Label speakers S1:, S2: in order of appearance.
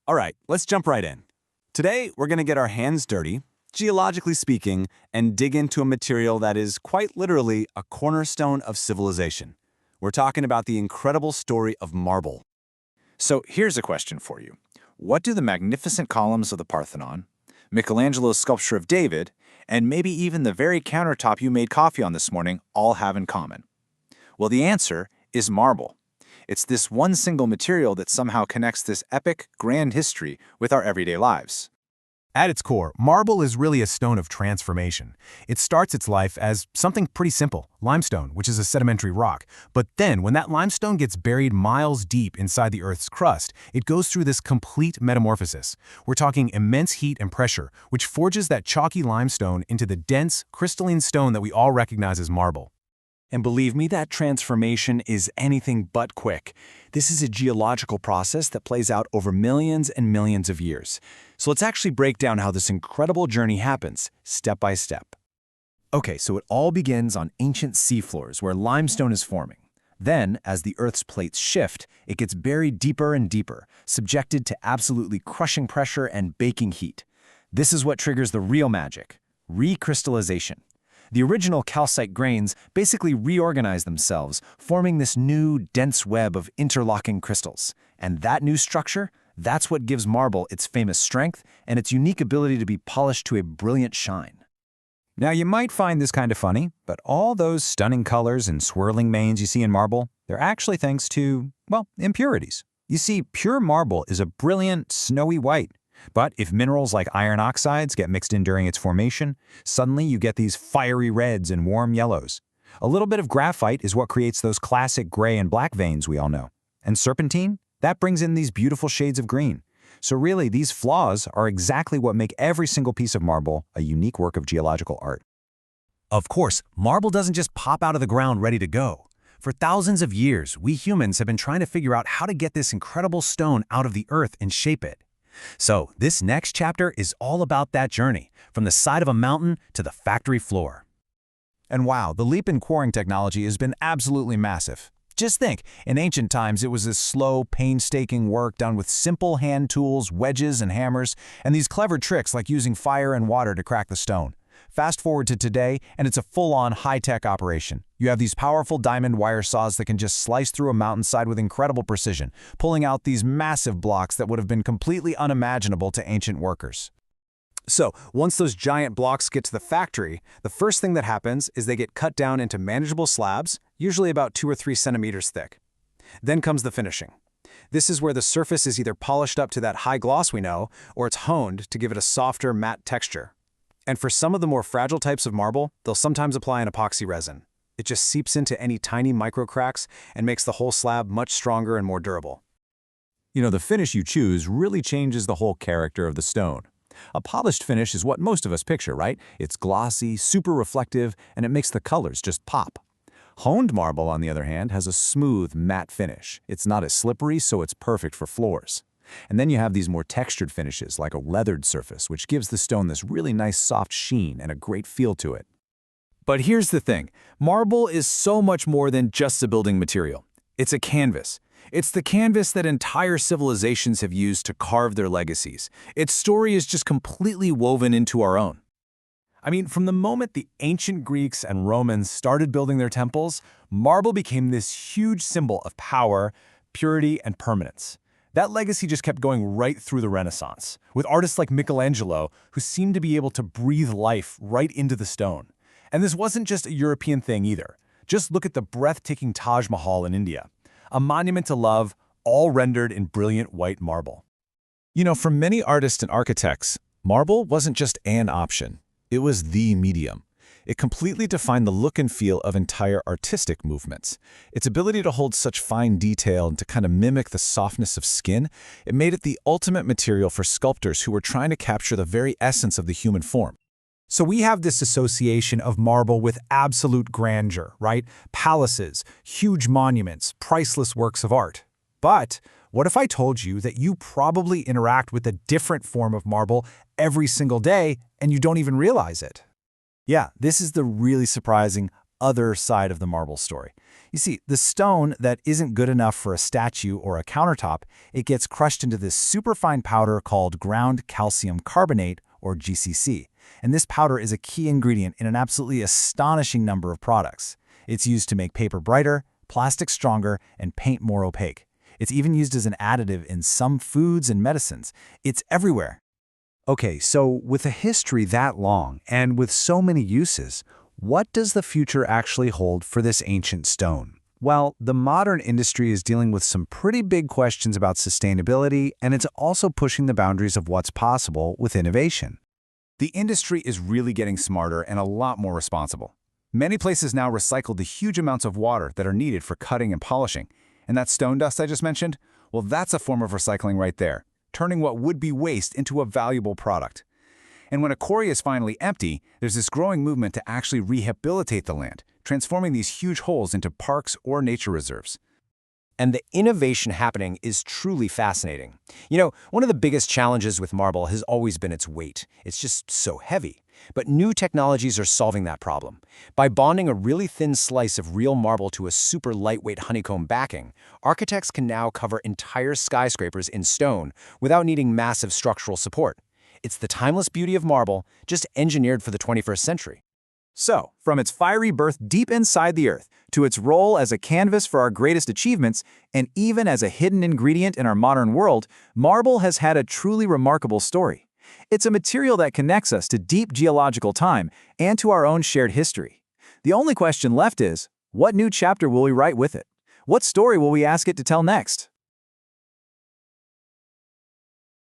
S1: All right, let's jump right in. Today, we're going to get our hands dirty, geologically speaking, and dig into a material that is quite literally a cornerstone of civilization. We're talking about the incredible story of marble.
S2: So here's a question for you. What do the magnificent columns of the Parthenon, Michelangelo's sculpture of David, and maybe even the very countertop you made coffee on this morning all have in common? Well, the answer is marble. It's this one single material that somehow connects this epic, grand history with our everyday lives.
S3: At its core, marble is really a stone of transformation. It starts its life as something pretty simple, limestone, which is a sedimentary rock. But then, when that limestone gets buried miles deep inside the Earth's crust, it goes through this complete metamorphosis. We're talking immense heat and pressure, which forges that chalky limestone into the dense, crystalline stone that we all recognize as marble.
S1: And believe me, that transformation is anything but quick. This is a geological process that plays out over millions and millions of years. So let's actually break down how this incredible journey happens, step by step.
S2: Okay, so it all begins on ancient seafloors where limestone is forming. Then, as the Earth's plates shift, it gets buried deeper and deeper, subjected to absolutely crushing pressure and baking heat. This is what triggers the real magic: recrystallization. The original calcite grains basically reorganize themselves, forming this new, dense web of interlocking crystals. And that new structure, that's what gives marble its famous strength and its unique ability to be polished to a brilliant shine.
S4: Now, you might find this kind of funny, but all those stunning colors and swirling veins you see in marble, they're actually thanks to, well, impurities. You see, pure marble is a brilliant, snowy white. But if minerals like iron oxides get mixed in during its formation, suddenly you get these fiery reds and warm yellows. A little bit of graphite is what creates those classic gray and black veins we all know. And serpentine, that brings in these beautiful shades of green. So really, these flaws are exactly what make every single piece of marble a unique work of geological art.
S3: Of course, marble doesn't just pop out of the ground ready to go. For thousands of years, we humans have been trying to figure out how to get this incredible stone out of the earth and shape it. So this next chapter is all about that journey, from the side of a mountain to the factory floor.
S4: And wow, the leap in quarrying technology has been absolutely massive. Just think, in ancient times it was this slow, painstaking work done with simple hand tools, wedges, and hammers, and these clever tricks like using fire and water to crack the stone. Fast forward to today, and it's a full-on high-tech operation. You have these powerful diamond wire saws that can just slice through a mountainside with incredible precision, pulling out these massive blocks that would have been completely unimaginable to ancient workers.
S1: So, once those giant blocks get to the factory, the first thing that happens is they get cut down into manageable slabs, usually about 2 or 3 centimeters thick. Then comes the finishing. This is where the surface is either polished up to that high gloss we know, or it's honed to give it a softer, matte texture. And for some of the more fragile types of marble, they'll sometimes apply an epoxy resin. It just seeps into any tiny micro cracks and makes the whole slab much stronger and more durable.
S4: You know, the finish you choose really changes the whole character of the stone. A polished finish is what most of us picture, right? It's glossy, super reflective, and it makes the colors just pop. Honed marble, on the other hand, has a smooth, matte finish. It's not as slippery, so it's perfect for floors. And then you have these more textured finishes, like a leathered surface, which gives the stone this really nice soft sheen and a great feel to it.
S2: But here's the thing. Marble is so much more than just a building material. It's a canvas. It's the canvas that entire civilizations have used to carve their legacies. Its story is just completely woven into our own.
S3: I mean, from the moment the ancient Greeks and Romans started building their temples, marble became this huge symbol of power, purity, and permanence. That legacy just kept going right through the Renaissance, with artists like Michelangelo who seemed to be able to breathe life right into the stone. And this wasn't just a European thing either. Just look at the breathtaking Taj Mahal in India, a monument to love, all rendered in brilliant white marble.
S5: You know, for many artists and architects, marble wasn't just an option. It was the medium. It completely defined the look and feel of entire artistic movements. Its ability to hold such fine detail and to kind of mimic the softness of skin, it made it the ultimate material for sculptors who were trying to capture the very essence of the human form.
S3: So we have this association of marble with absolute grandeur, right? Palaces, huge monuments, priceless works of art. But what if I told you that you probably interact with a different form of marble every single day and you don't even realize it? Yeah, this is the really surprising,
S2: other side of the marble story. You see, the stone that isn't good enough for a statue or a countertop, it gets crushed into this superfine powder called ground calcium carbonate, or GCC. And this powder is a key ingredient in an absolutely astonishing number of products. It's used to make paper brighter, plastic stronger, and paint more opaque. It's even used as an additive in some foods and medicines. It's everywhere.
S1: Okay, so with a history that long and with so many uses, what does the future actually hold for this ancient stone? Well, the modern industry is dealing with some pretty big questions about sustainability, and it's also pushing the boundaries of what's possible with innovation.
S3: The industry is really getting smarter and a lot more responsible. Many places now recycle the huge amounts of water that are needed for cutting and polishing. And that stone dust I just mentioned? Well, that's a form of recycling right there, turning what would be waste into a valuable product. And when a quarry is finally empty, there's this growing movement to actually rehabilitate the land, transforming these huge holes into parks or nature reserves.
S2: And the innovation happening is truly fascinating. You know, one of the biggest challenges with marble has always been its weight. It's just so heavy. But new technologies are solving that problem. By bonding a really thin slice of real marble to a super lightweight honeycomb backing, architects can now cover entire skyscrapers in stone without needing massive structural support. It's the timeless beauty of marble, just engineered for the 21st century.
S4: So, from its fiery birth deep inside the earth, to its role as a canvas for our greatest achievements, and even as a hidden ingredient in our modern world, marble has had a truly remarkable story. It's a material that connects us to deep geological time and to our own shared history. The only question left is, what new chapter will we write with it? What story will we ask it to tell next?